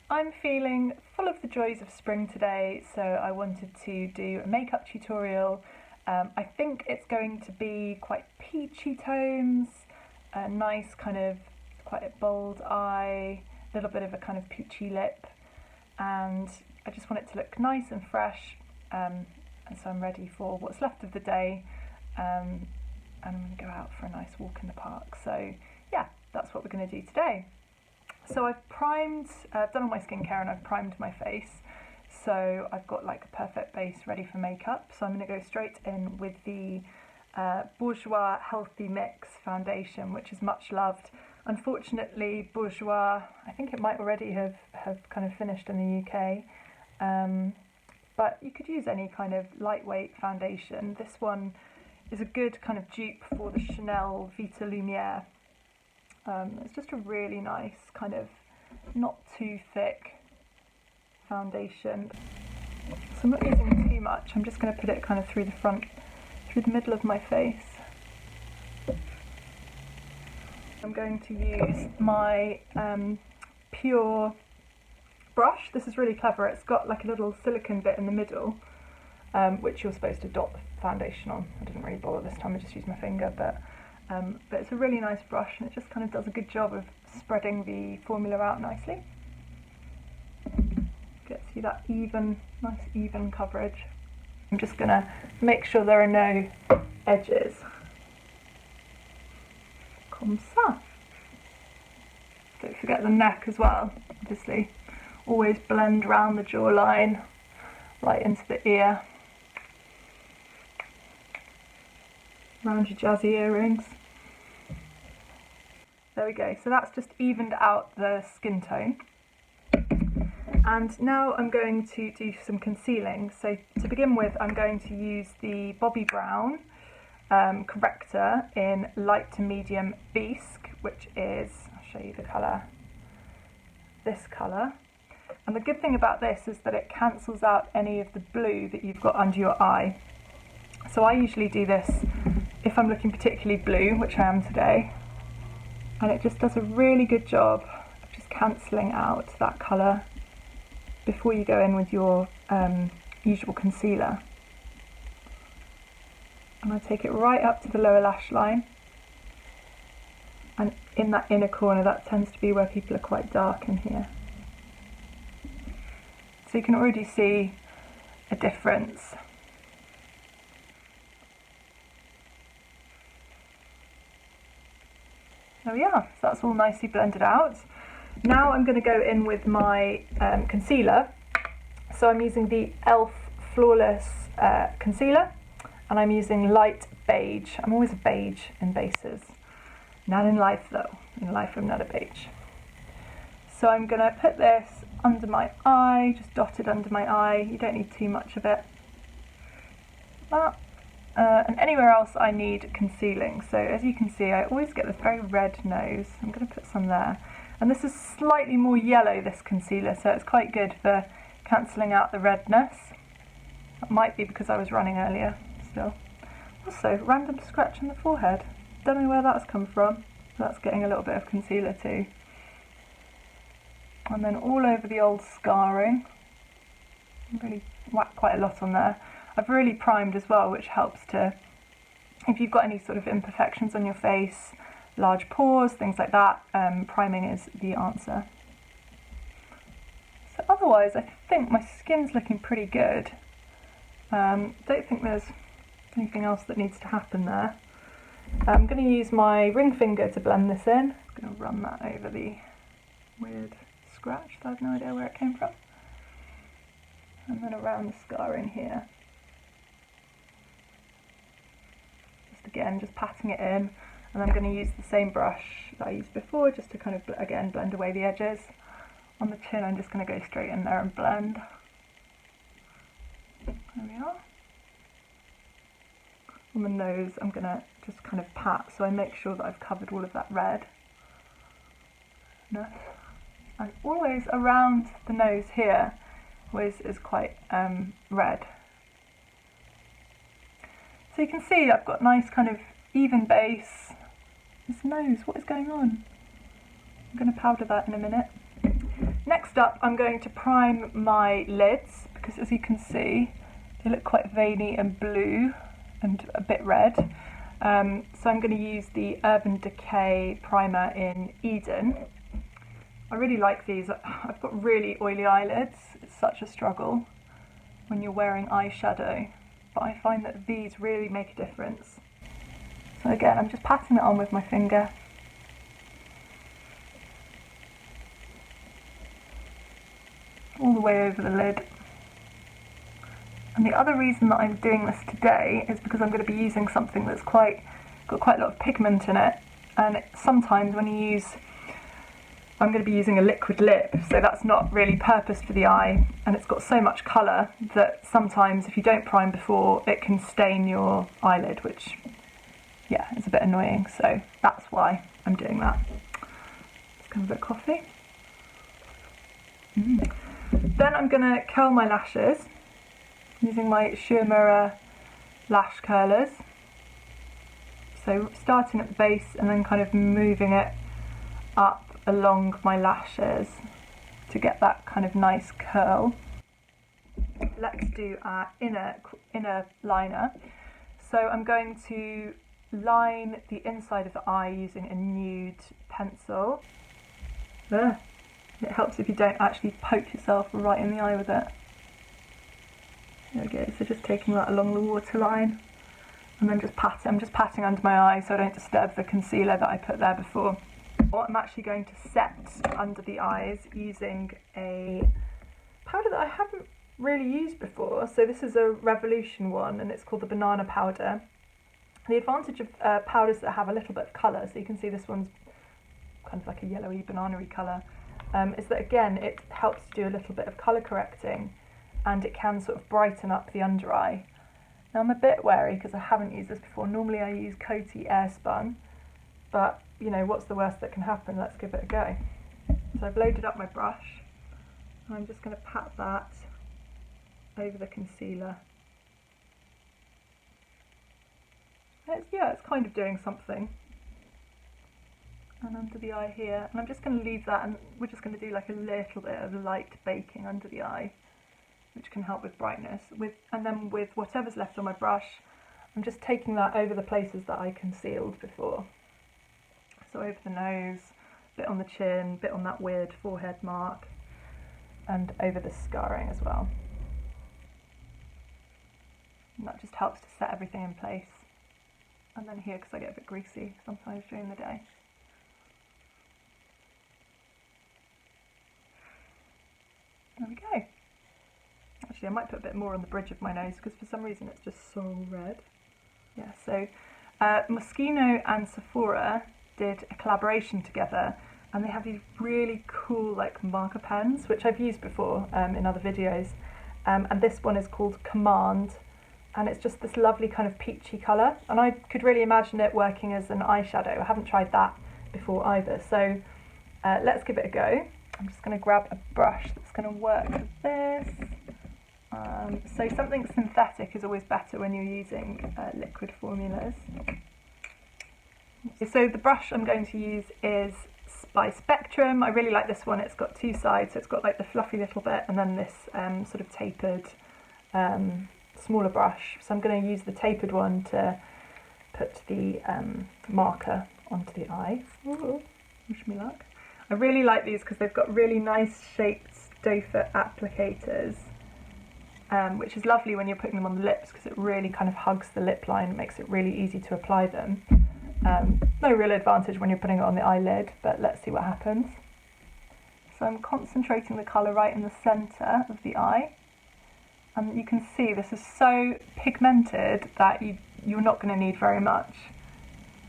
I'm feeling full of the joys of spring today, so I wanted to do a makeup tutorial. I think it's going to be quite peachy tones, a nice kind of quite a bold eye, a little bit of a kind of peachy lip, and I just want it to look nice and fresh, and so I'm ready for what's left of the day, and I'm going to go out for a nice walk in the park. So yeah, that's what we're going to do today. So I've done all my skincare and I've primed my face, so I've got like a perfect base ready for makeup. So I'm going to go straight in with the Bourjois Healthy Mix foundation, which is much loved. Unfortunately, Bourjois, I think it might already have kind of finished in the UK, but you could use any kind of lightweight foundation. This one is a good kind of dupe for the Chanel Vita Lumiere. It's just a really nice kind of not too thick foundation. So I'm not using too much, I'm just going to put it kind of through the middle of my face. I'm going to use my Pure brush. This is really clever, it's got like a little silicone bit in the middle, which you're supposed to dot the foundation on. I didn't really bother this time, I just used my finger, but it's a really nice brush and it just kind of does a good job of spreading the formula out nicely. Gets you that nice even coverage. I'm just going to make sure there are no edges. Comme ça. Don't forget the neck as well, obviously. Always blend round the jawline, right into the ear. Around your jazzy earrings. There we go, so that's just evened out the skin tone. And now I'm going to do some concealing. So to begin with, I'm going to use the Bobbi Brown Corrector in light to medium Bisque, which is, I'll show you the colour, this colour. And the good thing about this is that it cancels out any of the blue that you've got under your eye. So I usually do this if I'm looking particularly blue, which I am today, and it just does a really good job of just cancelling out that colour before you go in with your usual concealer. And I take it right up to the lower lash line, and in that inner corner, that tends to be where people are quite dark in here. So you can already see a difference. There we are, so that's all nicely blended out. Now I'm going to go in with my concealer. So I'm using the e.l.f. Flawless Concealer, and I'm using light beige. I'm always a beige in bases. Not in life though, in life I'm not a beige. So I'm going to put this under my eye, just dotted under my eye. You don't need too much of it. And anywhere else I need concealing. So as you can see, I always get this very red nose. I'm going to put some there. And this is slightly more yellow, this concealer, so it's quite good for cancelling out the redness. That might be because I was running earlier still. Also, random scratch on the forehead. Don't know where that's come from. That's getting a little bit of concealer too. And then all over the old scarring. Really whack quite a lot on there. I've really primed as well, which helps to, if you've got any sort of imperfections on your face, large pores, things like that, priming is the answer. So otherwise, I think my skin's looking pretty good. Don't think there's anything else that needs to happen there. I'm going to use my ring finger to blend this in. I'm going to run that over the weird scratch that I have no idea where it came from. And then around the scarring here. Again, just patting it in, and I'm going to use the same brush that I used before just to kind of, again, blend away the edges. On the chin, I'm just going to go straight in there and blend. There we are. On the nose, I'm going to just kind of pat, so I make sure that I've covered all of that red. And always around the nose here is quite red. So you can see I've got nice kind of even base. This nose, what is going on? I'm going to powder that in a minute. Next up, I'm going to prime my lids, because as you can see, they look quite veiny and blue and a bit red. So I'm going to use the Urban Decay primer in Eden. I really like these. I've got really oily eyelids. It's such a struggle when you're wearing eyeshadow, but I find that these really make a difference. So again, I'm just patting it on with my finger. All the way over the lid. And the other reason that I'm doing this today is because I'm going to be using something that's got quite a lot of pigment in it, and sometimes when you use, I'm going to be using a liquid lip, so that's not really purposed for the eye, and it's got so much colour that sometimes if you don't prime before, it can stain your eyelid, which, yeah, is a bit annoying, so that's why I'm doing that. Just have a bit of coffee. Then I'm going to curl my lashes using my Shimmerer lash curlers. So starting at the base and then kind of moving it up along my lashes to get that kind of nice curl. Let's do our inner liner. So I'm going to line the inside of the eye using a Nude pencil. It helps if you don't actually poke yourself right in the eye with it. There we go, so just taking that along the waterline and then I'm just patting under my eye so I don't disturb the concealer that I put there before. I'm actually going to set under the eyes using a powder that I haven't really used before. So this is a Revolution one and it's called the Banana Powder. The advantage of powders that have a little bit of colour, so you can see this one's kind of like a yellowy banana-y colour, is that again it helps to do a little bit of colour correcting and it can sort of brighten up the under eye. Now I'm a bit wary because I haven't used this before. Normally I use Coty Airspun, but you know, what's the worst that can happen? Let's give it a go. So I've loaded up my brush and I'm just going to pat that over the concealer. It's kind of doing something. And under the eye here, and I'm just going to leave that, and we're just going to do like a little bit of light baking under the eye, which can help with brightness. And then with whatever's left on my brush, I'm just taking that over the places that I concealed before. So over the nose, a bit on the chin, a bit on that weird forehead mark, and over the scarring as well. And that just helps to set everything in place. And then here, because I get a bit greasy sometimes during the day. There we go. Actually, I might put a bit more on the bridge of my nose because for some reason it's just so red. Yeah, so Moschino and Sephora did a collaboration together and they have these really cool like marker pens, which I've used before in other videos. And this one is called Command, and it's just this lovely kind of peachy colour. And I could really imagine it working as an eyeshadow. I haven't tried that before either. So let's give it a go. I'm just going to grab a brush that's going to work with this. So something synthetic is always better when you're using liquid formulas. So the brush I'm going to use is by Spectrum. I really like this one. It's got two sides, so it's got like the fluffy little bit and then this sort of tapered smaller brush. So I'm going to use the tapered one to put the marker onto the eye. Ooh, wish me luck. I really like these because they've got really nice shaped doe foot applicators, which is lovely when you're putting them on the lips because it really kind of hugs the lip line and makes it really easy to apply them. No real advantage when you're putting it on the eyelid, but let's see what happens. So I'm concentrating the colour right in the centre of the eye, and you can see this is so pigmented that you're not going to need very much.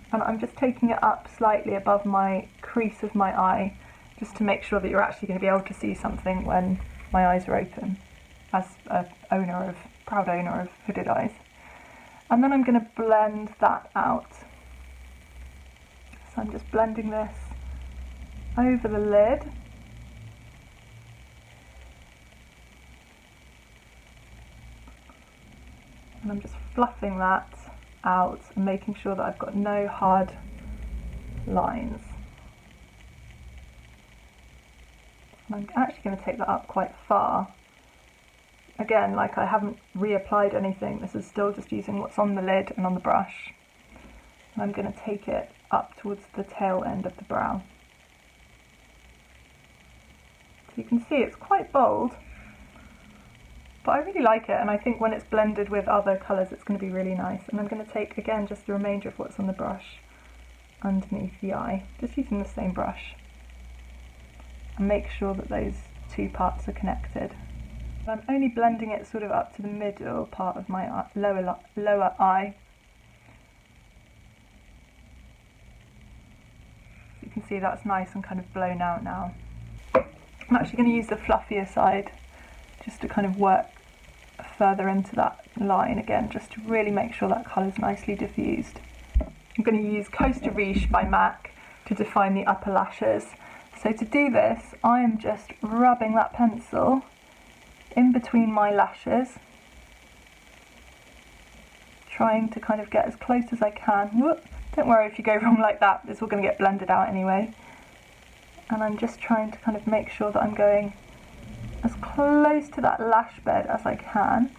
And I'm just taking it up slightly above my crease of my eye just to make sure that you're actually going to be able to see something when my eyes are open, as a proud owner of hooded eyes. And then I'm going to blend that out. So I'm just blending this over the lid. And I'm just fluffing that out and making sure that I've got no hard lines. And I'm actually going to take that up quite far. Again, like I haven't reapplied anything, this is still just using what's on the lid and on the brush. And I'm going to take it up towards the tail end of the brow. So you can see it's quite bold, but I really like it, and I think when it's blended with other colours it's going to be really nice. And I'm going to take, again, just the remainder of what's on the brush underneath the eye, just using the same brush, and make sure that those two parts are connected. I'm only blending it sort of up to the middle part of my lower eye. You can see that's nice and kind of blown out now. I'm actually going to use the fluffier side just to kind of work further into that line again, just to really make sure that colour is nicely diffused. I'm going to use Costa Riche by MAC to define the upper lashes. So to do this, I am just rubbing that pencil in between my lashes, trying to kind of get as close as I can. Whoop. Don't worry if you go wrong like that, it's all going to get blended out anyway. And I'm just trying to kind of make sure that I'm going as close to that lash bed as I can.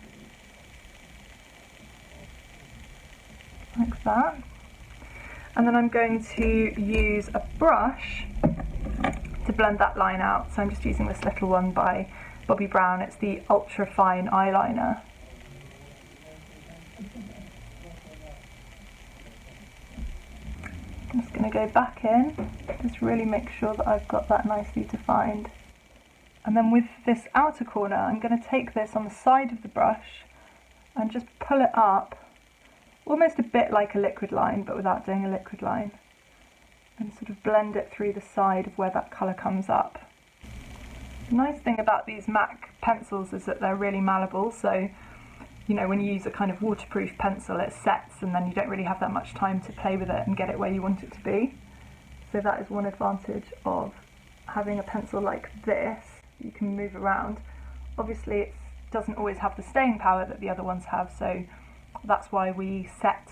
Like that. And then I'm going to use a brush to blend that line out. So I'm just using this little one by Bobbi Brown. It's the Ultra Fine Eyeliner. I'm just going to go back in, just really make sure that I've got that nicely defined. And then with this outer corner, I'm going to take this on the side of the brush and just pull it up, almost a bit like a liquid line, but without doing a liquid line, and sort of blend it through the side of where that colour comes up. The nice thing about these MAC pencils is that they're really malleable, so you know, when you use a kind of waterproof pencil, it sets and then you don't really have that much time to play with it and get it where you want it to be. So that is one advantage of having a pencil like this. You can move around. Obviously it doesn't always have the staying power that the other ones have, so that's why we set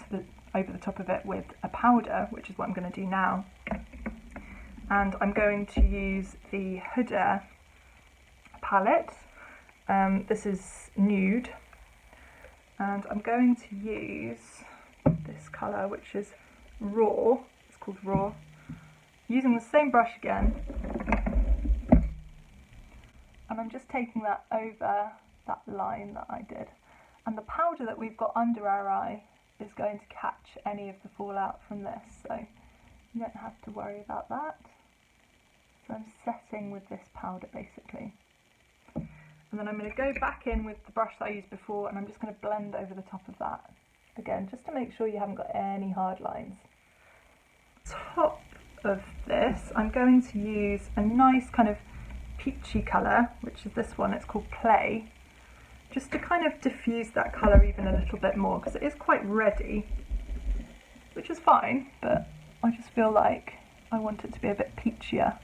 over the top of it with a powder, which is what I'm going to do now. And I'm going to use the Huda palette. This is Nude. And I'm going to use this colour, which is Raw. It's called Raw. Using the same brush again. And I'm just taking that over that line that I did. And the powder that we've got under our eye is going to catch any of the fallout from this, so you don't have to worry about that. So I'm setting with this powder basically. And then I'm going to go back in with the brush that I used before, and I'm just going to blend over the top of that. Again, just to make sure you haven't got any hard lines. Top of this, I'm going to use a nice kind of peachy colour, which is this one, it's called Play, just to kind of diffuse that colour even a little bit more, because it is quite reddy, which is fine, but I just feel like I want it to be a bit peachier.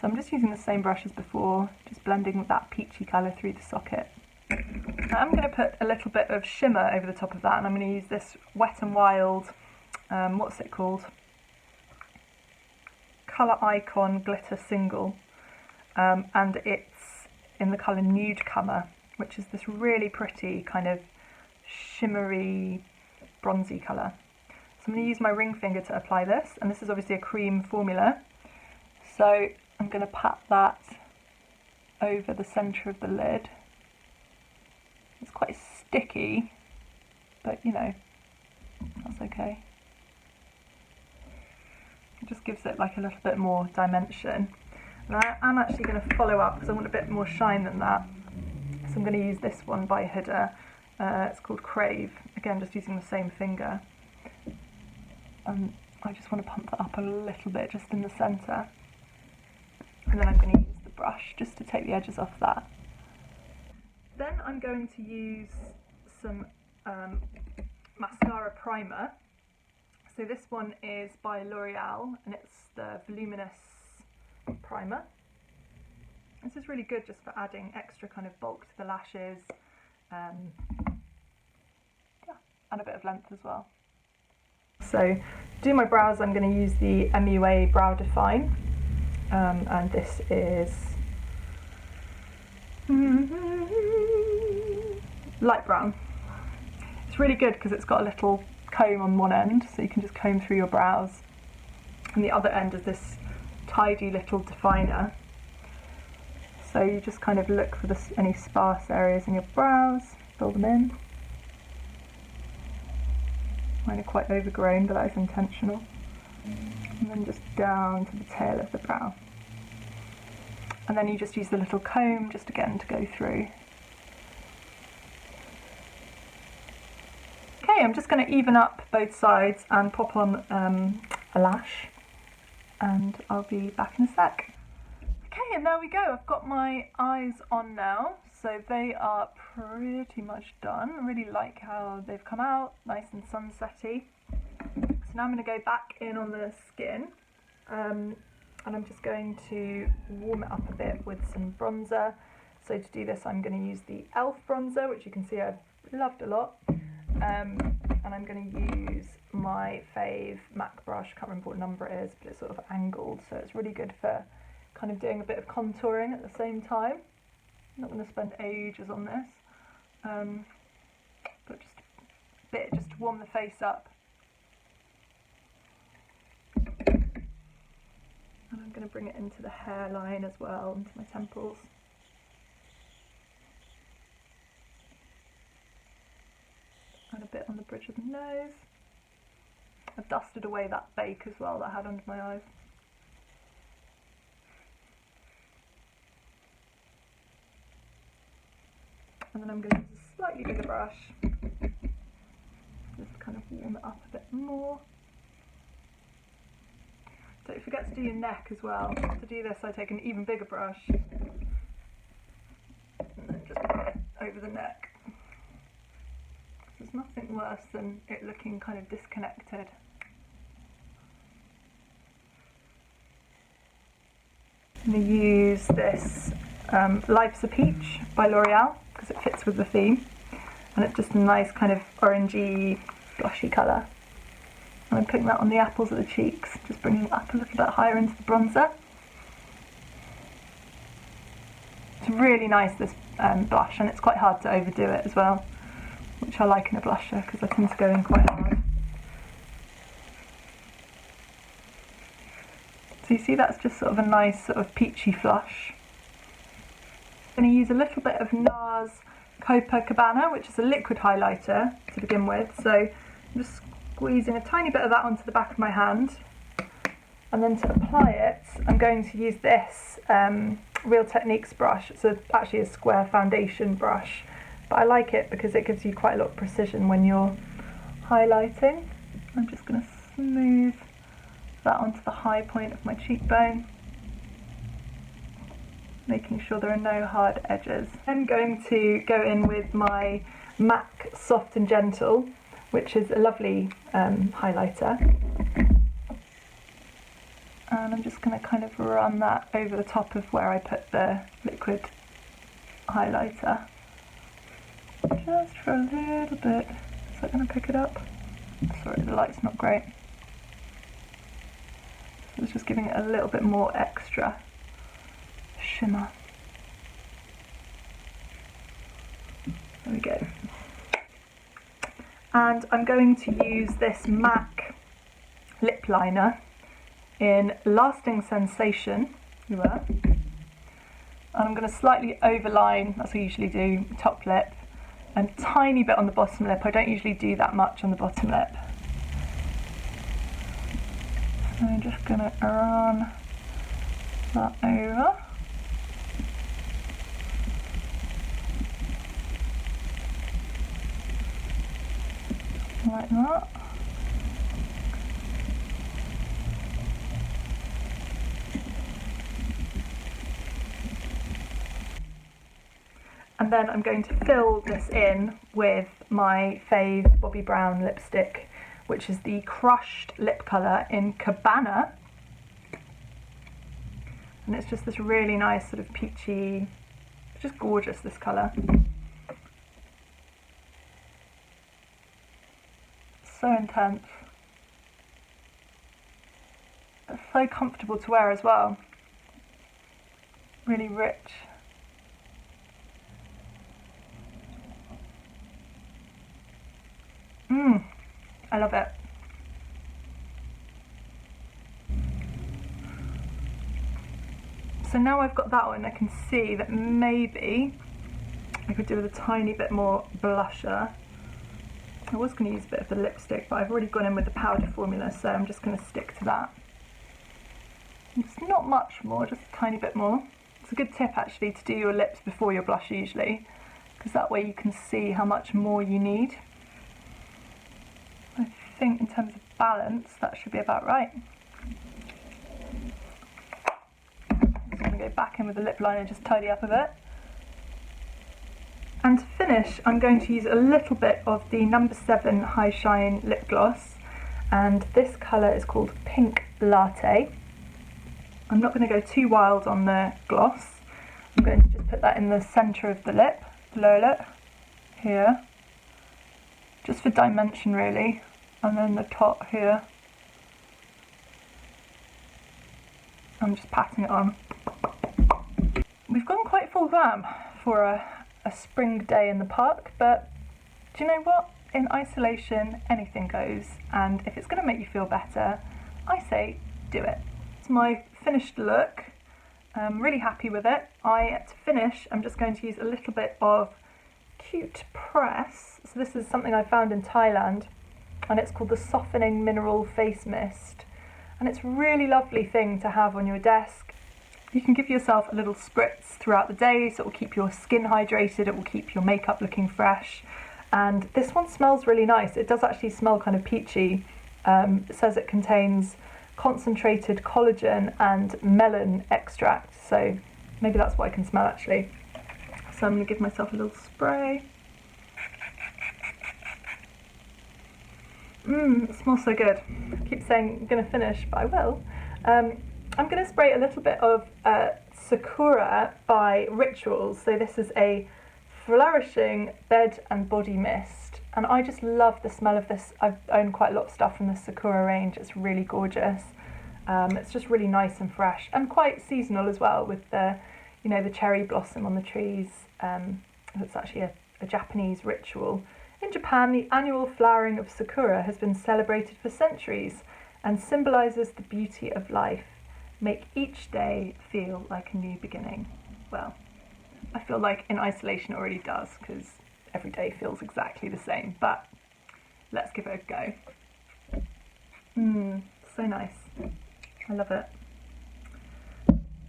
So I'm just using the same brush as before, just blending that peachy colour through the socket. Now I'm going to put a little bit of shimmer over the top of that, and I'm going to use this Wet n Wild, what's it called? Colour Icon Glitter Single, and it's in the colour Nudecomer, which is this really pretty kind of shimmery, bronzy colour. So I'm going to use my ring finger to apply this, and this is obviously a cream formula. So I'm going to pat that over the centre of the lid. It's quite sticky, but you know, that's okay. It just gives it like a little bit more dimension. And I am actually going to follow up because I want a bit more shine than that. So I'm going to use this one by Huda. It's called Crave. Again, just using the same finger. I just want to pump that up a little bit just in the centre. And then I'm going to use the brush just to take the edges off that. Then I'm going to use some mascara primer. So this one is by L'Oreal, and it's the Voluminous Primer. This is really good just for adding extra kind of bulk to the lashes, yeah, and a bit of length as well. So to do my brows, I'm going to use the MUA Brow Define, and this is Light brown. It's really good because it's got a little comb on one end, so you can just comb through your brows. And the other end is this tidy little definer. So you just kind of look for any sparse areas in your brows, fill them in. Mine are quite overgrown, but that is intentional. And then just down to the tail of the brow. And then you just use the little comb just again to go through. Okay, I'm just going to even up both sides and pop on a lash, and I'll be back in a sec. Okay, and there we go. I've got my eyes on now, so they are pretty much done. I really like how they've come out, nice and sunsetty. So now I'm going to go back in on the skin, and I'm just going to warm it up a bit with some bronzer. So to do this, I'm going to use the e.l.f. bronzer, which you can see I've loved a lot. And I'm going to use my fave MAC brush, can't remember what number it is, but it's sort of angled, so it's really good for kind of doing a bit of contouring at the same time. I'm not going to spend ages on this, but just a bit just to warm the face up. And I'm going to bring it into the hairline as well, into my temples. And a bit on the bridge of the nose. I've dusted away that bake as well that I had under my eyes. And then I'm going to use a slightly bigger brush, just kind of warm it up a bit more. Don't forget to do your neck as well. To do this, I take an even bigger brush and then just put it over the neck. There's nothing worse than it looking kind of disconnected. I'm going to use this Life's a Peach by L'Oreal because it fits with the theme, and it's just a nice kind of orangey, blushy colour. And I'm putting that on the apples of the cheeks, just bringing it up a little bit higher into the bronzer. It's really nice, this blush, and it's quite hard to overdo it as well, which I like in a blusher because I tend to go in quite hard. So you see that's just sort of a nice sort of peachy flush. I'm going to use a little bit of Nars Copacabana, which is a liquid highlighter to begin with. So I'm just squeezing a tiny bit of that onto the back of my hand. And then to apply it, I'm going to use this Real Techniques brush. It's actually a square foundation brush. But I like it because it gives you quite a lot of precision when you're highlighting. I'm just going to smooth that onto the high point of my cheekbone, making sure there are no hard edges. I'm going to go in with my MAC Soft and Gentle, which is a lovely highlighter. And I'm just going to kind of run that over the top of where I put the liquid highlighter. Just for a little bit. Is that going to pick it up? Sorry, the light's not great. So it's just giving it a little bit more extra shimmer. There we go. And I'm going to use this MAC lip liner in Lasting Sensation. And I'm going to slightly overline, that's what I usually do, top lip, and a tiny bit on the bottom lip. I don't usually do that much on the bottom lip. So I'm just going to run that over. Like that. And then I'm going to fill this in with my fave Bobbi Brown lipstick, which is the Crushed lip colour in Cabana. And it's just this really nice sort of peachy, it's just gorgeous, this colour. So intense. It's so comfortable to wear as well. Really rich. I love it. So now I've got that on, I can see that maybe I could do with a tiny bit more blusher. I was going to use a bit of the lipstick, but I've already gone in with the powder formula, so I'm just going to stick to that. It's not much more, just a tiny bit more. It's a good tip actually to do your lips before your blush usually, because that way you can see how much more you need. I think in terms of balance, that should be about right. I'm going to go back in with the lip liner, just tidy up a bit. And to finish, I'm going to use a little bit of the No. 7 High Shine Lip Gloss, and this colour is called Pink Latte. I'm not going to go too wild on the gloss. I'm going to just put that in the centre of the lip, the lower lip, here, just for dimension really, and then the top here. I'm just patting it on. We've gone quite full glam for a spring day in the park, but do you know what? In isolation, anything goes, and if it's going to make you feel better, I say do it. It's my finished look. I'm really happy with it. To finish, I'm just going to use a little bit of Cute Press. So this is something I found in Thailand, and it's called the Softening Mineral Face Mist, and it's a really lovely thing to have on your desk. You can give yourself a little spritz throughout the day, so it will keep your skin hydrated, it will keep your makeup looking fresh. And this one smells really nice. It does actually smell kind of peachy. It says it contains concentrated collagen and melon extract, so maybe that's what I can smell actually. So I'm going to give myself a little spray. It smells so good. I keep saying I'm going to finish, but I will. I'm going to spray a little bit of Sakura by Rituals. So this is a flourishing bed and body mist, and I just love the smell of this. I've owned quite a lot of stuff from the Sakura range. It's really gorgeous. It's just really nice and fresh, and quite seasonal as well, with the, you know, the cherry blossom on the trees. It's actually a Japanese ritual. In Japan, the annual flowering of Sakura has been celebrated for centuries and symbolises the beauty of life. Make each day feel like a new beginning. Well, I feel like in isolation it already does, because every day feels exactly the same, but let's give it a go. So nice. I love it.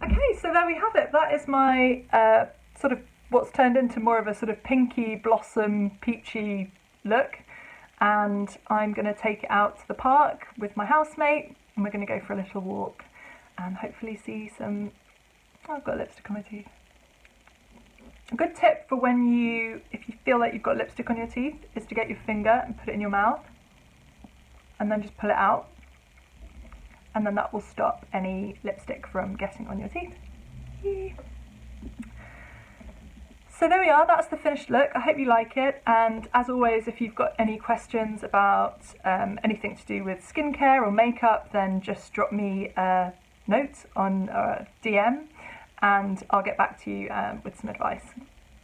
Okay, so there we have it. That is my sort of what's turned into more of a sort of pinky blossom peachy look, and I'm going to take it out to the park with my housemate, and we're going to go for a little walk and hopefully see some... Oh, I've got lipstick on my teeth. A good tip for if you feel like you've got lipstick on your teeth, is to get your finger and put it in your mouth and then just pull it out, and then that will stop any lipstick from getting on your teeth. Yee. So there we are, that's the finished look. I hope you like it, and as always, if you've got any questions about anything to do with skincare or makeup, then just drop me a note on DM and I'll get back to you with some advice.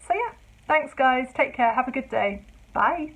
So yeah, thanks guys, take care, have a good day, bye.